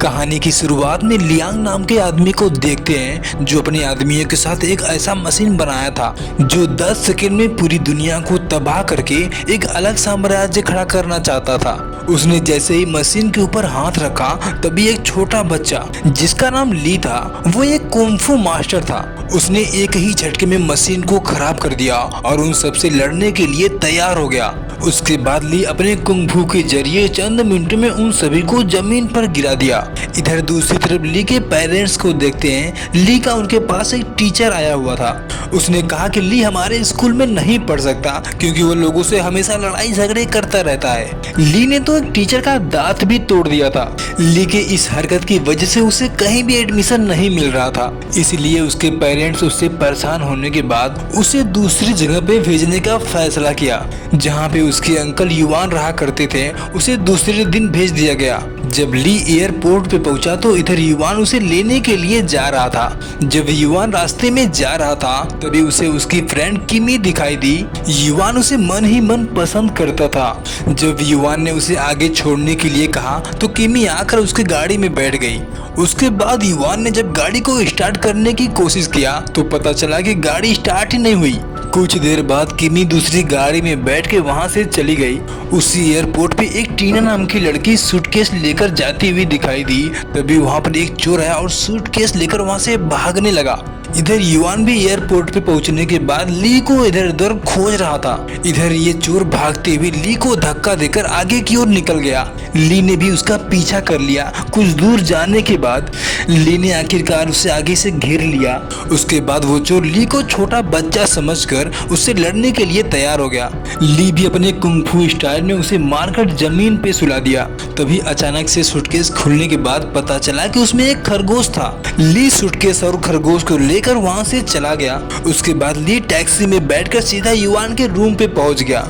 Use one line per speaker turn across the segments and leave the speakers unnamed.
कहानी की शुरुआत में लियांग नाम के आदमी को देखते हैं जो अपने आदमियों के साथ एक ऐसा मशीन बनाया था जो 10 सेकंड में पूरी दुनिया को तबाह करके एक अलग साम्राज्य खड़ा करना चाहता था। उसने जैसे ही मशीन के ऊपर हाथ रखा तभी एक छोटा बच्चा जिसका नाम ली था, वो एक कुंफू मास्टर था। उसने एक ही झटके में मशीन को खराब कर दिया और उन सबसे लड़ने के लिए तैयार हो गया। उसके बाद ली अपने कुंफू के जरिए चंद मिनट में उन सभी को जमीन पर गिरा दिया। इधर दूसरी तरफ ली के पेरेंट्स को देखते हैं। ली का उनके पास एक टीचर आया हुआ था। उसने कहा कि ली हमारे स्कूल में नहीं पढ़ सकता क्योंकि वो लोगों से हमेशा लड़ाई झगड़े करता रहता है। ली ने तो एक टीचर का दांत भी तोड़ दिया था। ली के इस हरकत की वजह से उसे कहीं भी एडमिशन नहीं मिल रहा था, इसलिए उसके पेरेंट्स उससे परेशान होने के बाद उसे दूसरी जगह पे भेजने का फैसला किया। जहाँ पे उसके अंकल युवान रहा करते थे, उसे दूसरे दिन भेज दिया गया। जब ली एयरपोर्ट पे पहुंचा तो इधर युवान उसे लेने के लिए जा रहा था। जब युवान रास्ते में जा रहा था तभी उसे उसकी फ्रेंड किमी दिखाई दी। युवान उसे मन ही मन पसंद करता था। जब युवान ने उसे आगे छोड़ने के लिए कहा तो किमी आकर उसके गाड़ी में बैठ गई। उसके बाद युवान ने जब गाड़ी को स्टार्ट करने की कोशिश किया तो पता चला कि गाड़ी स्टार्ट ही नहीं हुई। कुछ देर बाद किमी दूसरी गाड़ी में बैठ के वहां से चली गई। उसी एयरपोर्ट पे एक टीना नाम की लड़की सूटकेस लेकर जाती हुई दिखाई दी। तभी वहां पर एक चोर आया और सूटकेस लेकर वहां से भागने लगा। इधर युवान भी एयरपोर्ट पे पहुंचने के बाद ली को इधर उधर खोज रहा था। इधर ये चोर भागते हुए ली को धक्का देकर आगे की ओर निकल गया। ली ने भी उसका पीछा कर लिया। कुछ दूर जाने के बाद ली ने आखिरकार उसे आगे से घेर लिया। उसके बाद वो चोर ली को छोटा बच्चा समझकर उससे लड़ने के लिए तैयार हो गया। ली भी अपने कुंफू स्टाइल में उसे मारकर जमीन पे सुला दिया। तभी अचानक से सूटकेस खुलने के बाद पता चला कि उसमें एक खरगोश था। ली सूटकेस और खरगोश को लेकर वहां से चला गया। उसके बाद ली टैक्सी में बैठकर सीधा युवान के रूम पे पहुंच गया।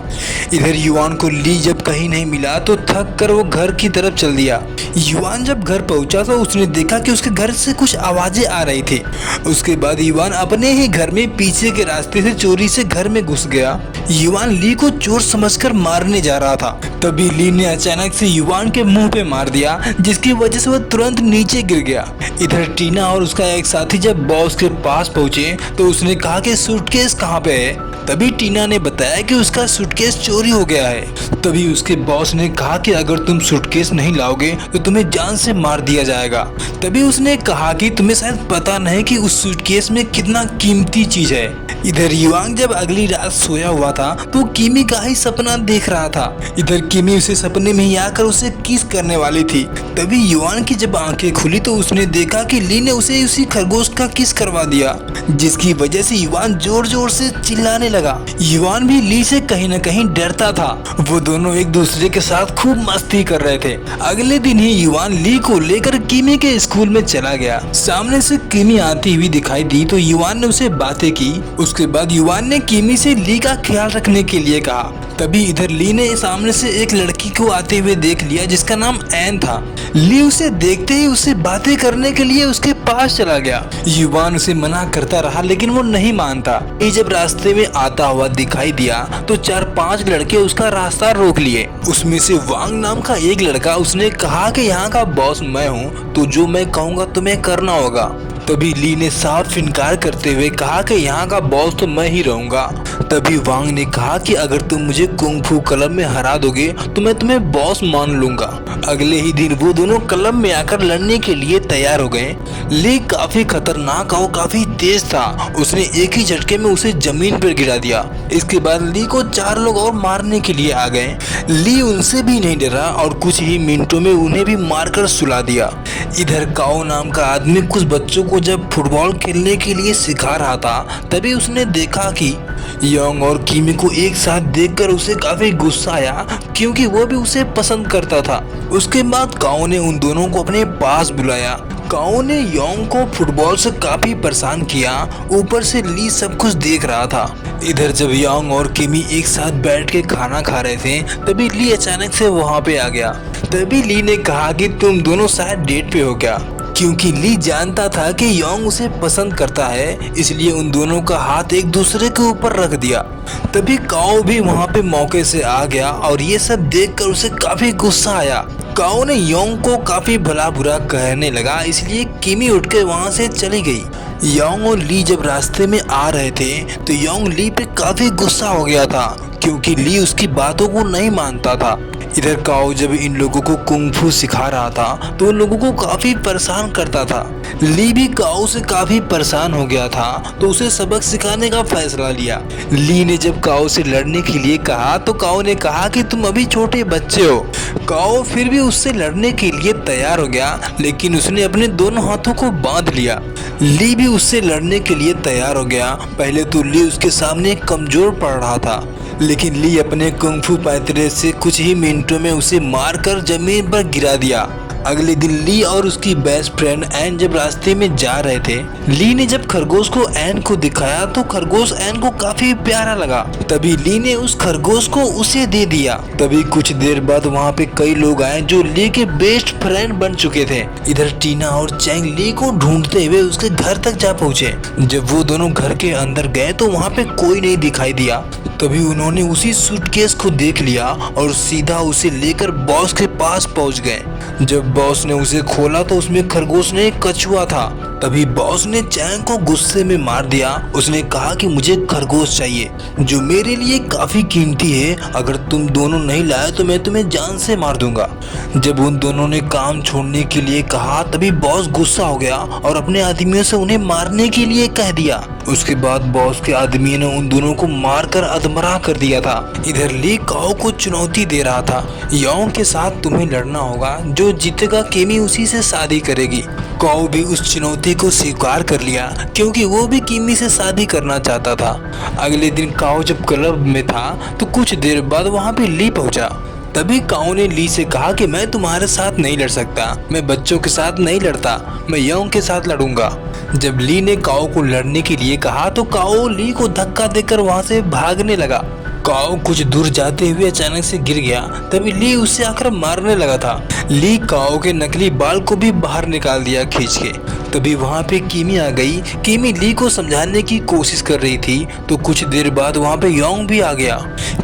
इधर युवान को ली जब कहीं नहीं मिला तो थक कर वो घर की तरफ चल दिया। युवान जब घर पहुंचा तो उसने देखा कि उसके घर से कुछ आवाजें आ रही थी। उसके बाद युवान अपने ही घर में पीछे के रास्ते से चोरी से घर में घुस गया। युवान ली को चोर समझकर मारने जा रहा था। तभी ली ने अचानक से युवान के मुंह पे मार दिया, जिसकी वजह से वह तुरंत नीचे गिर गया। इधर टीना और उसका एक साथी जब बॉस के पास पहुंचे तो उसने कहा कि सूटकेस कहाँ पे है। तभी टीना ने बताया कि उसका सूटकेस चोरी हो गया है। तभी उसके बॉस ने कहा कि अगर तुम सूटकेस नहीं लाओगे तो तुम्हें जान से मार दिया जाएगा। तभी उसने कहा कि तुम्हें शायद पता नहीं कि उस सूटकेस में कितना कीमती चीज है। इधर युवान जब अगली रात सोया हुआ था तो किमी का ही सपना देख रहा था। इधर किमी उसे सपने में ही आकर उसे किस करने वाली थी। तभी युवान की जब आंखें खुली तो उसने देखा कि ली ने उसे उसी खरगोश का किस करवा दिया, जिसकी वजह से युवान जोर जोर से चिल्लाने लगा। युवान भी ली से कहीं न कहीं डरता था। वो दोनों एक दूसरे के साथ खूब मस्ती कर रहे थे। अगले दिन ही युवान ली को लेकर किमी के स्कूल में चला गया। सामने से किमी आती हुई दिखाई दी तो युवान ने उसे बातें की। उसके बाद युवान ने किमी से ली का ख्याल रखने के लिए कहा। तभी इधर ली ने सामने से एक लड़की को आते हुए देख लिया जिसका नाम एन था। ली उसे देखते ही उससे बातें करने के लिए उसके पास चला गया। युवान उसे मना करता रहा लेकिन वो नहीं मानता। ये जब रास्ते में आता हुआ दिखाई दिया तो 4-5 लड़के उसका रास्ता रोक लिए। उसमें से वांग नाम का एक लड़का, उसने कहा कि यहाँ का बॉस मैं हूँ, तो जो मैं कहूँगा तुम्हें करना होगा। तभी ली ने साफ इनकार करते हुए कहा कि यहाँ का बॉस तो मैं ही रहूंगा। तभी वांग ने कहा कि अगर तुम मुझे कुंफू क्लब में हरा दोगे तो मैं तुम्हें बॉस मान लूंगा। अगले ही दिन वो दोनों क्लब में आकर लड़ने के लिए तैयार हो गए। ली काफी खतरनाक और काफी तेज था। उसने एक ही झटके में उसे जमीन पर गिरा दिया। इसके बाद ली को 4 लोग और मारने के लिए आ गए। ली उनसे भी नहीं डरा और कुछ ही मिनटों में उन्हें भी मारकर सुला दिया। इधर काओ नाम का आदमी कुछ बच्चों को जब फुटबॉल खेलने के लिए सिखा रहा था तभी उसने देखा कि योंग और किमी को एक साथ देखकर उसे काफी गुस्सा आया क्योंकि वो भी उसे पसंद करता था। उसके बाद काओ ने उन दोनों को अपने पास बुलाया। काओ ने योंग को फुटबॉल से काफी परेशान किया। ऊपर से ली सब कुछ देख रहा था। इधर जब योंग और किमी एक साथ बैठ के खाना खा रहे थे तभी ली अचानक से वहां पे आ गया। तभी ली ने कहा कि तुम दोनों शायद डेट पे हो क्या। क्योंकि ली जानता था कि योंग उसे पसंद करता है, इसलिए उन दोनों का हाथ एक दूसरे के ऊपर रख दिया। तभी काओ भी वहाँ पे मौके से आ गया और ये सब देखकर उसे काफी गुस्सा आया। काओ ने योंग को काफी भला बुरा कहने लगा, इसलिए किमी उठकर वहाँ से चली गई। योंग और ली जब रास्ते में आ रहे थे तो योंग ली पे काफी गुस्सा हो गया था, क्योंकि ली उसकी बातों को नहीं मानता था। इधर काओ जब इन लोगों को कुंग-फू सिखा रहा था तो उन लोगों को काफी परेशान करता था। ली भी काओ से काफी परेशान हो गया था तो उसे सबक सिखाने का फैसला लिया। ली ने जब काओ से लड़ने के लिए कहा तो काओ ने कहा कि तुम अभी छोटे बच्चे हो। काओ फिर भी उससे लड़ने के लिए तैयार हो गया, लेकिन उसने अपने दोनों हाथों को बांध लिया। ली भी उससे लड़ने के लिए तैयार हो गया। पहले तो ली उसके सामने कमजोर पड़ रहा था, लेकिन ली अपने कुंग-फू पैंतरे से कुछ ही मिनटों में उसे मारकर जमीन पर गिरा दिया। अगले दिन ली और उसकी बेस्ट फ्रेंड एन जब रास्ते में जा रहे थे, ली ने जब खरगोश को एन को दिखाया तो खरगोश एन को काफी प्यारा लगा। तभी ली ने उस खरगोश को उसे दे दिया। तभी कुछ देर बाद वहाँ पे कई लोग आए जो ली के बेस्ट फ्रेंड बन चुके थे। इधर टीना और चैंग ली को ढूंढते हुए उसके घर तक जा पहुँचे। जब वो दोनों घर के अंदर गए तो वहाँ पे कोई नहीं दिखाई दिया। तभी उन्होंने उसी सूटकेस को देख लिया और सीधा उसे लेकर बॉस के पास पहुंच गए। जब बॉस ने उसे खोला तो उसमें खरगोश ने एक कछुआ था। तभी बॉस ने चैंग को गुस्से में मार दिया। उसने कहा कि मुझे खरगोश चाहिए जो मेरे लिए काफी कीमती है, अगर तुम दोनों नहीं लाए तो मैं तुम्हें जान से मार दूंगा। जब उन दोनों ने काम छोड़ने के लिए कहा तभी बॉस गुस्सा हो गया और अपने आदमियों से उन्हें मारने के लिए कह दिया। उसके बाद बॉस के आदमी ने उन दोनों को मारकर अधमरा कर दिया था। इधर ली काओ को चुनौती दे रहा था, योंग के साथ तुम्हें लड़ना होगा, जो जीतेगा किमी उसी से शादी करेगी। काओ भी उस चुनौती को स्वीकार कर लिया, क्योंकि वो भी किमी से शादी करना चाहता था। अगले दिन काओ जब क्लब में था तो कुछ देर बाद वहाँ पे ली पहुँचा। तभी काओ ने ली से कहा कि मैं तुम्हारे साथ नहीं लड़ सकता, मैं बच्चों के साथ नहीं लड़ता, मैं योंग के साथ लड़ूंगा। जब ली ने काओ को लड़ने के लिए कहा तो काओ ली को धक्का देकर वहां से भागने लगा। काओ कुछ दूर जाते हुए अचानक से गिर गया। तभी ली उससे आकर मारने लगा था। ली काओ के नकली बाल को भी बाहर निकाल दिया खींच के। तभी वहाँ पे किमी आ गई। किमी ली को समझाने की कोशिश कर रही थी तो कुछ देर बाद वहाँ पे योंग भी आ गया।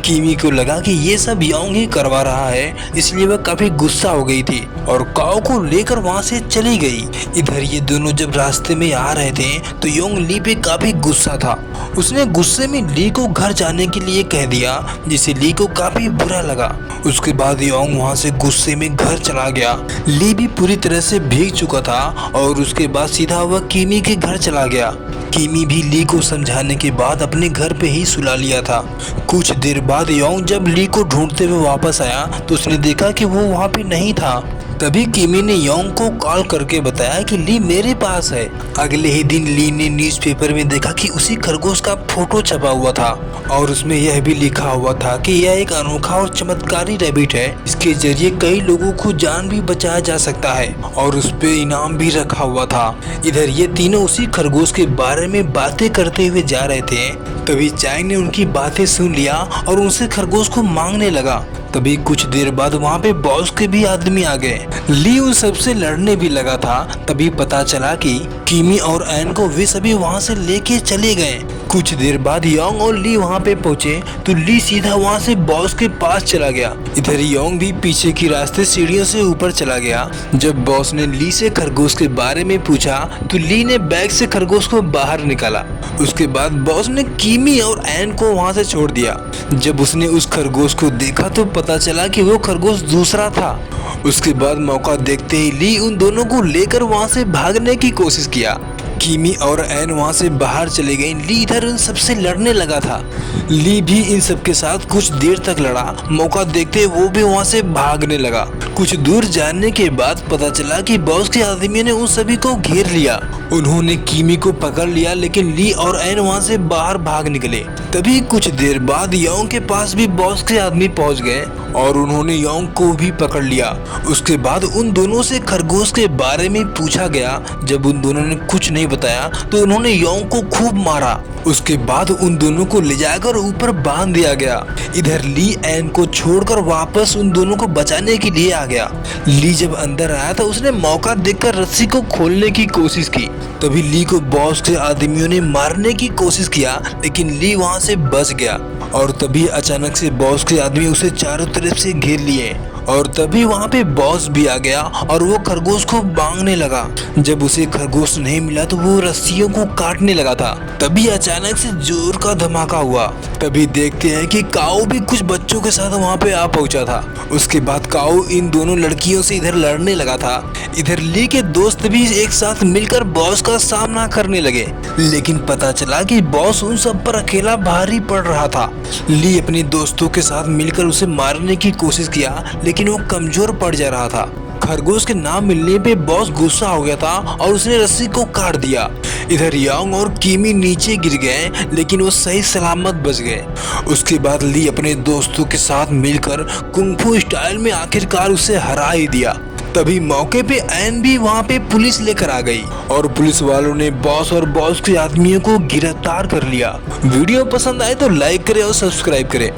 किमी को लगा कि ये सब योंग ही करवा रहा है, इसलिए वह काफी गुस्सा हो गई थी और काओ को लेकर वहाँ से चली गई। इधर ये दोनों जब रास्ते में आ रहे थे तो योंग ली पे काफी गुस्सा था। उसने गुस्से में ली को घर जाने के लिए कह दिया, जिसे ली को काफी बुरा लगा। उसके बाद योंग वहाँ से गुस्से में घर चला गया। ली भी पूरी तरह से भीग चुका था और उसके बाद सीधा वह किमी के घर चला गया। किमी भी ली को समझाने के बाद अपने घर पे ही सुला लिया था। कुछ देर बाद योंग जब ली को ढूंढते हुए वापस आया तो उसने देखा कि वो वहाँ पे नहीं था। तभी किमी ने योंग को कॉल करके बताया कि ली मेरे पास है। अगले ही दिन ली ने न्यूज़पेपर में देखा कि उसी खरगोश का फोटो छपा हुआ था और उसमें यह भी लिखा हुआ था कि यह एक अनोखा और चमत्कारी रैबिट है, इसके जरिए कई लोगों को जान भी बचाया जा सकता है और उस पे इनाम भी रखा हुआ था। इधर ये तीनों उसी खरगोश के बारे में बातें करते हुए जा रहे थे। तभी चैंग ने उनकी बातें सुन लिया और उनसे खरगोश को मांगने लगा। तभी कुछ देर बाद वहाँ पे बॉस के भी आदमी आ गए। ली उन सबसे लड़ने भी लगा था। तभी पता चला कि किमी और एन को वे सभी वहाँ से लेके चले गए। कुछ देर बाद योंग और ली वहाँ पे पहुँचे तो ली सीधा वहाँ से बॉस के पास चला गया। इधर योंग भी पीछे की रास्ते सीढ़ियों से ऊपर चला गया। जब बॉस ने ली से खरगोश के बारे में पूछा तो ली ने बैग से खरगोश को बाहर निकाला। उसके बाद बॉस ने किमी और एन को वहाँ से छोड़ दिया। जब उसने उस खरगोश को देखा तो पता चला कि वो खरगोश दूसरा था। उसके बाद मौका देखते ही ली उन दोनों को लेकर वहाँ से भागने की कोशिश किया। किमी और एन वहाँ से बाहर चले गए। ली इधर उन सबसे लड़ने लगा था। ली भी इन सब के साथ कुछ देर तक लड़ा। मौका देखते वो भी वहाँ से भागने लगा। कुछ दूर जाने के बाद पता चला कि बॉस के आदमी ने उन सभी को घेर लिया। उन्होंने किमी को पकड़ लिया, लेकिन ली और एन वहाँ से बाहर भाग निकले। तभी कुछ देर बाद योंग के पास भी बॉस के आदमी पहुँच गए और उन्होंने योंग को भी पकड़ लिया। उसके बाद उन दोनों से खरगोश के बारे में पूछा गया। जब उन दोनों ने कुछ नहीं नहीं बताया तो उन्होंने योंग को खूब मारा। उसके बाद उन दोनों को ले जाकर ऊपर बांध दिया गया। इधर ली एन को छोड़कर वापस उन दोनों को बचाने के लिए आ गया। ली जब अंदर आया तो उसने मौका देखकर रस्सी को खोलने की कोशिश की। तभी ली को बॉस के आदमियों ने मारने की कोशिश किया, लेकिन ली वहां से बच गया। और तभी अचानक से बॉस के आदमी उसे चारों तरफ से घेर लिए और तभी वहाँ पे बॉस भी आ गया और वो खरगोश को बांधने लगा। जब उसे खरगोश नहीं मिला तो वो रस्सियों को काटने लगा था। तभी अचानक से जोर का धमाका हुआ। तभी देखते हैं कि काओ भी कुछ बच्चों के साथ वहाँ पे आ पहुंचा था। उसके बाद काओ इन दोनों लड़कियों से इधर लड़ने लगा था। इधर ली के दोस्त भी एक साथ मिलकर बॉस का सामना करने लगे, लेकिन पता चला कि बॉस उन सब पर अकेला भारी पड़ रहा था। ली अपने दोस्तों के साथ मिलकर उसे मारने की कोशिश किया, लेकिन वो कमजोर पड़ जा रहा था। खरगोश के ना मिलने पे बॉस गुस्सा हो गया था और उसने रस्सी को काट दिया। इधर यांग और किमी नीचे गिर गए, लेकिन वो सही सलामत बच गए। उसके बाद ली अपने दोस्तों के साथ मिलकर कुंग-फू स्टाइल में आखिरकार उसे हरा ही दिया। तभी मौके पे एन भी वहाँ पे पुलिस लेकर आ गई और पुलिस वालों ने बॉस और बॉस के आदमियों को गिरफ्तार कर लिया। वीडियो पसंद आए तो लाइक करें और सब्सक्राइब करें।